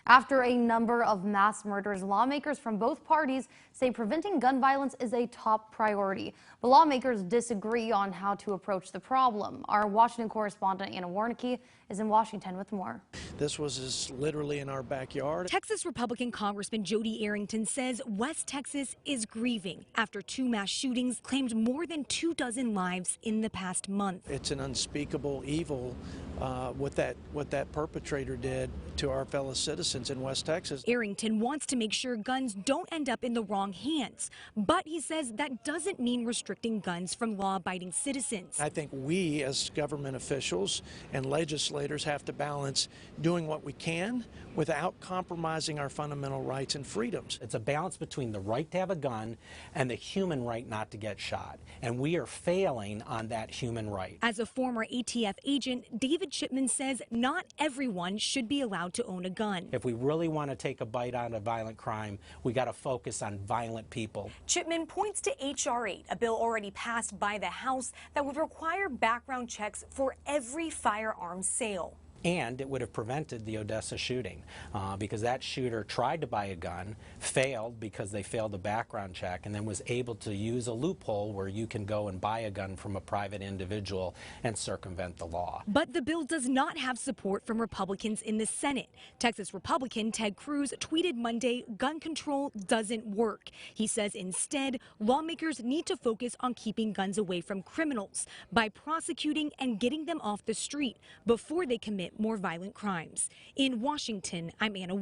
After a number of mass murders, lawmakers from both parties say preventing gun violence is a top priority. But lawmakers disagree on how to approach the problem. Our Washington correspondent Anna Warnicki is in Washington with more. This was literally in our backyard. Texas Republican Congressman Jody Arrington says West Texas is grieving after two mass shootings claimed more than 24 lives in the past month. It's an unspeakable evil what that perpetrator did to our fellow citizens in West Texas. Arrington wants to make sure guns don't end up in the wrong hands, but he says that doesn't mean restricting guns from law-abiding citizens. I think we as government officials and legislators have to balance doing what we can without compromising our fundamental rights and freedoms. It's a balance between the right to have a gun and the human right not to get shot, and we are failing on that human right. As a former ATF agent, David Shipman says not everyone should be allowed to own a gun. If we really want to take a bite out of violent crime, we got to focus on violent people. Shipman points to H.R. 8, a bill already passed by the House that would require background checks for every firearm sale. And it would have prevented the Odessa shooting because that shooter tried to buy a gun, failed because they failed the background check, and then was able to use a loophole where you can go and buy a gun from a private individual and circumvent the law. But the bill does not have support from Republicans in the Senate. Texas Republican Ted Cruz tweeted Monday, gun control doesn't work. He says instead, lawmakers need to focus on keeping guns away from criminals by prosecuting and getting them off the street before they commit more violent crimes. In Washington, I'm Anna